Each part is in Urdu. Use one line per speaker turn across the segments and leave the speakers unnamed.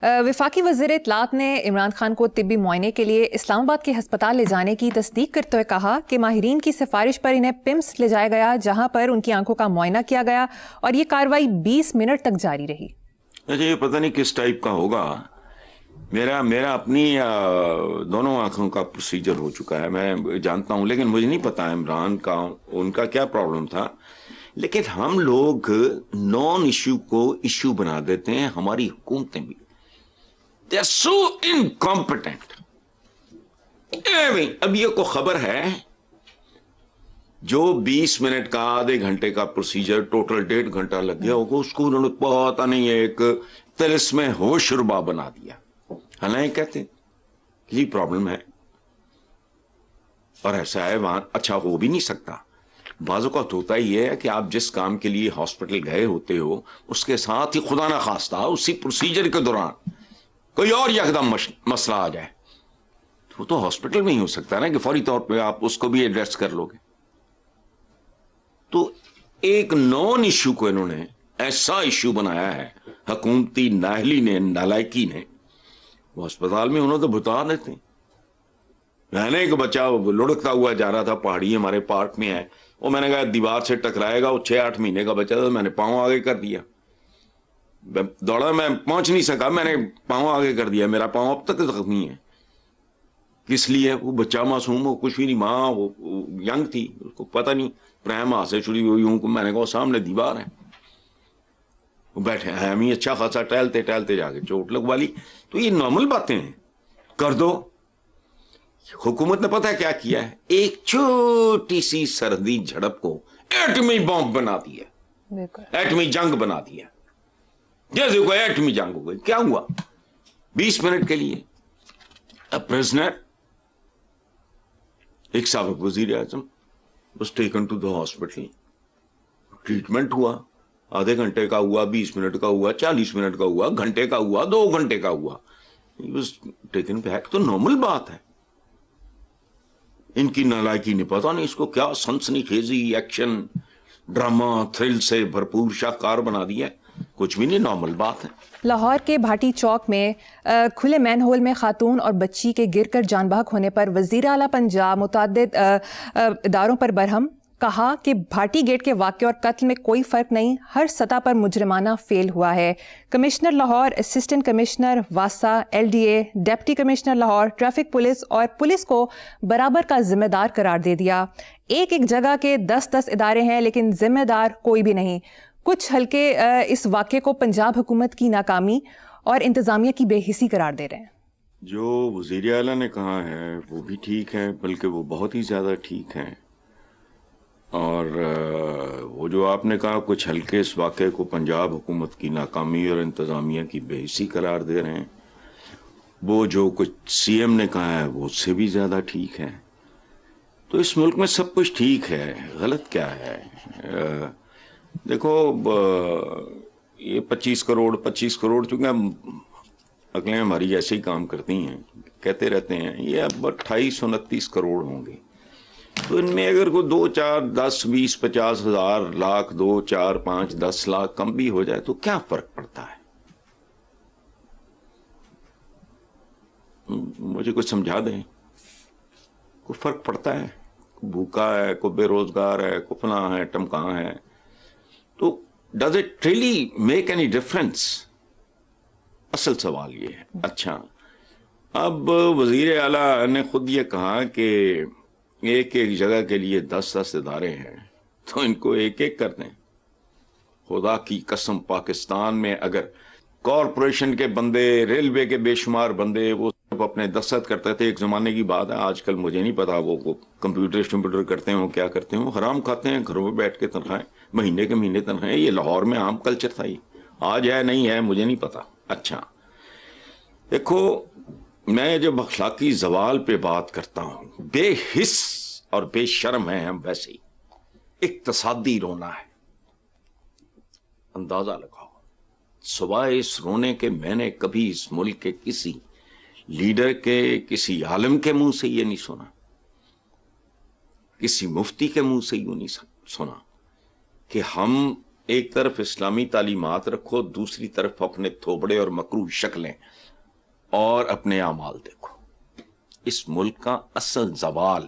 وفاقی وزیر اطلاعات نے عمران خان کو طبی معائنے کے لیے اسلام آباد کے ہسپتال لے جانے کی تصدیق کرتے ہوئے کہا کہ ماہرین کی سفارش پر انہیں پمس لے جایا گیا، جہاں پر ان کی آنکھوں کا معائنہ کیا گیا اور یہ کارروائی 20 منٹ تک جاری رہی۔
اچھا، یہ پتہ نہیں کس ٹائپ کا ہوگا۔ میرا اپنی دونوں آنکھوں کا پروسیجر ہو چکا ہے، میں جانتا ہوں، لیکن مجھے نہیں پتا عمران کا ان کا کیا پرابلم تھا۔ لیکن ہم لوگ نان ایشو کو ایشو بنا دیتے ہیں، ہماری حکومتیں بھی they are so incompetent۔ اب یہ کو خبر ہے جو 20 منٹ کا آدھے گھنٹے کا پروسیجر ٹوٹل 1.5 گھنٹہ لگ گیا ہوگا، اس کو انہوں نے پتا نہیں ایک طلسم ہوشربا بنا دیا۔ حالانکہ کہتے یہ پرابلم ہے اور ایسا ہے وہاں اچھا ہو بھی نہیں سکتا۔ بعض اوقات ہوتا ہی ہے کہ آپ جس کام کے لیے ہاسپٹل گئے ہوتے ہو اس کے ساتھ ہی خدا نہ خواستہ اسی پروسیجر کے دوران کوئی اور یکدم مسئلہ آ جائے، وہ تو ہاسپٹل میں ہی ہو سکتا ہے نا کہ فوری طور پہ آپ اس کو بھی ایڈریس کر لو گے۔ تو ایک نان ایشو کو انہوں نے ایسا ایشو بنایا ہے، حکومتی ناہلی نے، نالائکی نے۔ وہ اسپتال میں انہوں تو بتا دیتے ہیں۔ میں نے ایک بچہ لڑکتا ہوا جا رہا تھا، پہاڑی ہمارے پارک میں ہے، وہ میں نے کہا دیوار سے ٹکرائے گا، وہ 6-8 مہینے کا بچہ تھا، میں نے پاؤں آگے کر دیا، دوڑا، میں پہنچ نہیں سکا، میں نے پاؤں آگے کر دیا، میرا پاؤں اب تک زخمی ہے۔ کس لیے؟ وہ بچہ معصوم، وہ کچھ بھی نہیں، ماں وہ ینگ تھی، اس کو پتہ نہیں، پریم ہاتھ سے چھڑی ہوئی ہوں، میں نے کہا سامنے دیوار ہے، وہ بیٹھے ہیں، ہمیں اچھا خاصا ٹہلتے ٹہلتے جا کے چوٹ لگوا لی۔ تو یہ نارمل باتیں ہیں، کر دو۔ حکومت نے پتہ کیا کیا ہے؟ ایک چھوٹی سی سردی جھڑپ کو ایٹمی بم بنا دیا، ایٹمی جنگ بنا دیا، جیسے کوئی ایٹمی جنگ ہو گئی۔ کیا ہوا؟ 20 منٹ کے لیے پریزنر، ایک سابق وزیر اعظم was taken to the hospital، treatment ہوا، آدھے گھنٹے کا ہوا، 20 منٹ کا ہوا، 40 منٹ کا ہوا، گھنٹے کا ہوا، 2 گھنٹے کا ہوا، he was taken back۔ تو نارمل بات ہے۔ ان کی نالائکی نے پتا نہیں اس کو کیا سنسنی خیزی ایکشن ڈرامہ تھرل سے بھرپور شاہکار بنا دیا ہے۔ کچھ بھی نہیں، نارمل بات ہے۔
لاہور کے بھاٹی چوک میں کھلے مین ہول میں خاتون اور بچی کے گر کر جان بحق ہونے پر وزیر اعلیٰ پنجاب متعدد اداروں پر برہم، کہا کہ بھاٹی گیٹ کے واقعے اور قتل میں کوئی فرق نہیں، ہر سطح پر مجرمانہ فیل ہوا ہے۔ کمشنر لاہور، اسسٹنٹ کمشنر واسا، LDA، deputy commissioner Lahore, traffic police اور پولیس کو برابر کا ذمہ دار قرار دے دیا۔ ایک جگہ کے 10 ادارے ہیں لیکن ذمہ دار کوئی بھی نہیں۔ کچھ حلقے اس واقعے کو پنجاب حکومت کی ناکامی اور انتظامیہ کی بے حسی قرار دے رہے ہیں۔
جو وزیر اعلیٰ نے کہا ہے وہ بھی ٹھیک ہے، بلکہ وہ بہت ہی زیادہ ٹھیک ہے۔ اور وہ جو آپ نے کہا کچھ حلقے اس واقعے کو پنجاب حکومت کی ناکامی اور انتظامیہ کی بے حسی قرار دے رہے ہیں، وہ جو کچھ CM نے کہا ہے وہ اس سے بھی زیادہ ٹھیک ہے۔ تو اس ملک میں سب کچھ ٹھیک ہے، غلط کیا ہے؟ دیکھو یہ 25 کروڑ چونکہ عقلیں ہماری ایسے ہی کام کرتی ہیں، کہتے رہتے ہیں یہ اب 28-29 کروڑ ہوں گے۔ تو ان میں اگر کوئی 2, 4, 10, 20, 50 ہزار، لاکھ، 2, 4, 5, 10 لاکھ کم بھی ہو جائے تو کیا فرق پڑتا ہے؟ مجھے کچھ سمجھا دیں، کوئی فرق پڑتا ہے؟ کوئی بھوکا ہے، کوئی بے روزگار ہے، کوئی فلاں ہے، ٹمکاں ہے، تو does it really make any difference? اصل سوال یہ ہے۔ اچھا، اب وزیر اعلیٰ نے خود یہ کہا کہ ایک جگہ کے لیے 10 ادارے ہیں، تو ان کو ایک کر دیں۔ خدا کی قسم، پاکستان میں اگر کارپوریشن کے بندے، ریلوے کے بے شمار بندے، وہ اپنے دستخط کرتے تھے، ایک زمانے کی بات ہے، آج کل مجھے نہیں پتا وہ کمپیوٹر کرتے ہوں، کیا کرتے ہوں، حرام کھاتے ہیں، گھروں میں بیٹھ کے تنخواہیں، مہینے کے مہینے تنخواہیں۔ یہ لاہور میں عام کلچر تھا، یہ آج ہے نہیں ہے مجھے نہیں پتا۔ اچھا دیکھو، میں جب اخلاقی زوال پہ بات کرتا ہوں، بے حس اور بے شرم ہیں ہم، ویسے ہی اقتصادی رونا ہے۔ اندازہ لگاؤ، سوائے اس رونے کے میں نے کبھی اس ملک کے کسی لیڈر کے، کسی عالم کے منہ سے یہ نہیں سنا، کسی مفتی کے منہ سے یہ نہیں سنا کہ ہم ایک طرف اسلامی تعلیمات رکھو، دوسری طرف اپنے تھوبڑے اور مکروہ شکلیں اور اپنے اعمال دیکھو. اس ملک کا اصل زوال،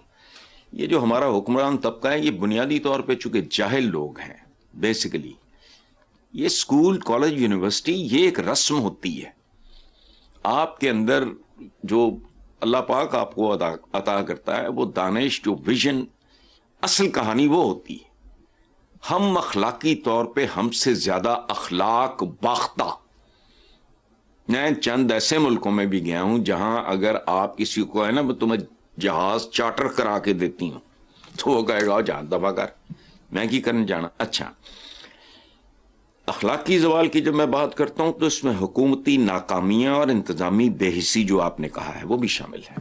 یہ جو ہمارا حکمران طبقہ ہے، یہ بنیادی طور پہ چونکہ جاہل لوگ ہیں. بیسیکلی یہ اسکول، کالج، یونیورسٹی یہ ایک رسم ہوتی ہے. آپ کے اندر جو اللہ پاک آپ کو عطا کرتا ہے وہ دانش، جو ویژن، اصل کہانی وہ ہوتی ہے. ہم اخلاقی طور پہ ہم سے زیادہ اخلاق باختہ. میں چند ایسے ملکوں میں بھی گیا ہوں جہاں اگر آپ کسی کو ہے نا میں تمہیں جہاز چارٹر کرا کے دیتی ہوں تو وہ کہے گا جہاں دفعہ کر، میں کی کرنے جانا. اچھا، اخلاقی زوال کی جب میں بات کرتا ہوں تو اس میں حکومتی ناکامیاں اور انتظامی بے حسی جو آپ نے کہا ہے وہ بھی شامل ہے.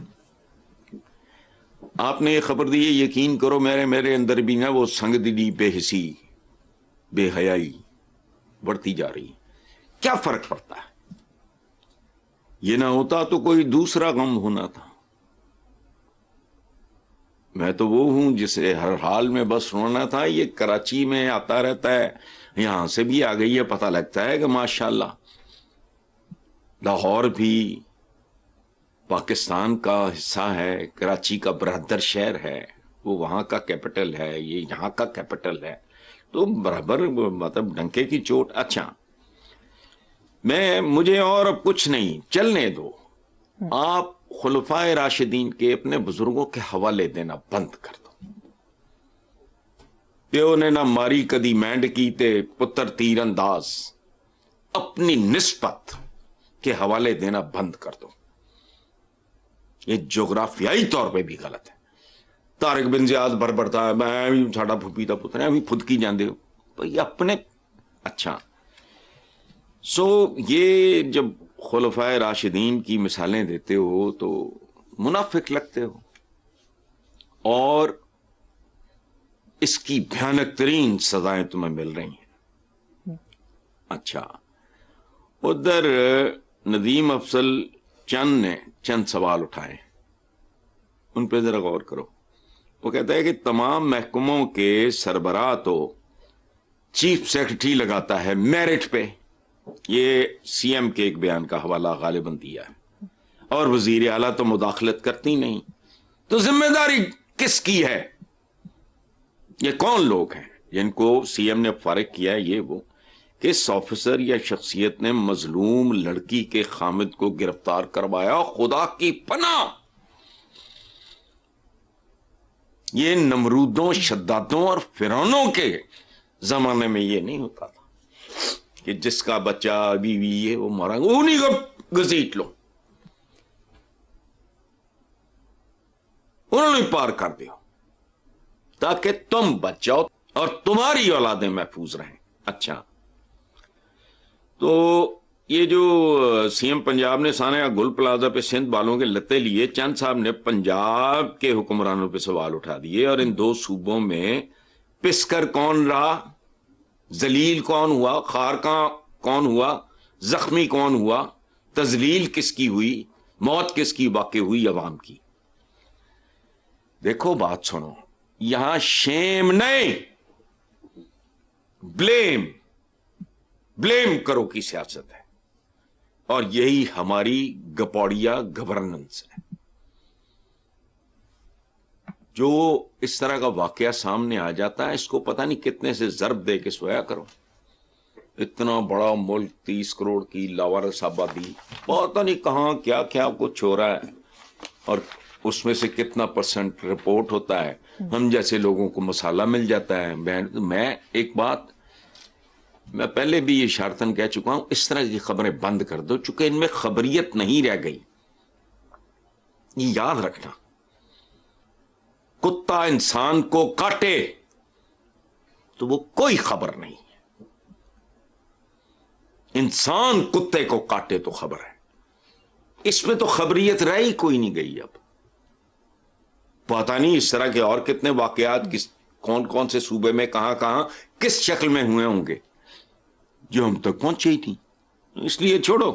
آپ نے یہ خبر دی ہے، یقین کرو میرے اندر بھی نا وہ سنگ دلی، بے حسی، بے حیائی بڑھتی جا رہی. کیا فرق پڑتا ہے؟ یہ نہ ہوتا تو کوئی دوسرا غم ہونا تھا. میں تو وہ ہوں جسے ہر حال میں بس رونا تھا. یہ کراچی میں آتا رہتا ہے، یہاں سے بھی آ گئی ہے، پتہ لگتا ہے کہ ماشاءاللہ لاہور بھی پاکستان کا حصہ ہے، کراچی کا برادر شہر ہے، وہ وہاں کا کیپٹل ہے، یہ یہاں کا کیپٹل ہے، تو برابر مطلب ڈنکے کی چوٹ. اچھا، مجھے اور اب کچھ نہیں، چلنے دو. آپ خلفائے راشدین کے اپنے بزرگوں کے حوالے دینا بند کر دو. پیو نے نہ ماری کدی مینڈ کی تے پتر تیر انداز. اپنی نسبت کے حوالے دینا بند کر دو. یہ جغرافیائی طور پہ بھی غلط ہے. طارق بن زیاد بڑھتا ہے، میں بھی ساڈا پھوپھی دا پتر ہے، ابھی خود کی جاندے ہو بھائی اپنے. اچھا، یہ جب خلفائے راشدین کی مثالیں دیتے ہو تو منافق لگتے ہو، اور اس کی بھیانک ترین سزائیں تمہیں مل رہی ہیں. اچھا، ادھر ندیم افضل چند نے چند سوال اٹھائے، ان پہ ذرا غور کرو. وہ کہتا ہے کہ تمام محکموں کے سربراہ تو چیف سیکرٹری لگاتا ہے میرٹ پہ. یہ سی ایم کے ایک بیان کا حوالہ غالباً دیا ہے. اور وزیر اعلیٰ تو مداخلت کرتی نہیں. تو ذمہ داری کس کی ہے؟ یہ کون لوگ ہیں جن کو سی ایم نے فارغ کیا ہے؟ یہ وہ کہ اس آفیسر یا شخصیت نے مظلوم لڑکی کے خامد کو گرفتار کروایا. خدا کی پناہ، یہ نمرودوں، شدادوں اور فرعونوں کے زمانے میں یہ نہیں ہوتا تھا کہ جس کا بچہ بیوی ہے وہ مارا، انہیں کو گھسیٹ لو، انہوں نے پار کر دیا تاکہ تم بچ جاؤ اور تمہاری اولادیں محفوظ رہیں. اچھا، تو یہ جو سی ایم پنجاب نے سانحہ گل پلازہ پہ سندھ والوں کے لتے لیے، چند صاحب نے پنجاب کے حکمرانوں پہ سوال اٹھا دیے. اور ان دو صوبوں میں پسکر کون رہا، ذلیل کون ہوا، خارکاں کون ہوا، زخمی کون ہوا، تذلیل کس کی ہوئی، موت کس کی واقع ہوئی؟ عوام کی. دیکھو بات سنو، یہاں شیم نہیں، بلیم کرو کی سیاست ہے. اور یہی ہماری گپوڑیا گورننس ہے. جو اس طرح کا واقعہ سامنے آ جاتا ہے، اس کو پتہ نہیں کتنے سے ضرب دے کے سویا کرو. اتنا بڑا ملک، 30 کروڑ کی لاوارث آبادی، پتہ نہیں کہاں کیا کیا کچھ ہو رہا ہے، اور اس میں سے کتنا پرسنٹ رپورٹ ہوتا ہے. ہم جیسے لوگوں کو مسالہ مل جاتا ہے. میں ایک بات میں پہلے بھی یہ اشارتاً کہہ چکا ہوں، اس طرح کی خبریں بند کر دو، چونکہ ان میں خبریت نہیں رہ گئی. یہ یاد رکھنا، کتا انسان کو کاٹے تو وہ کوئی خبر نہیں، انسان کتے کو کاٹے تو خبر ہے. اس میں تو خبریت رہ ہی کوئی نہیں گئی. اب پتہ نہیں اس طرح کے اور کتنے واقعات کون کون سے صوبے میں کہاں کہاں کس شکل میں ہوئے ہوں گے جو ہم تک پہنچے ہی نہیں. اس لیے چھوڑو.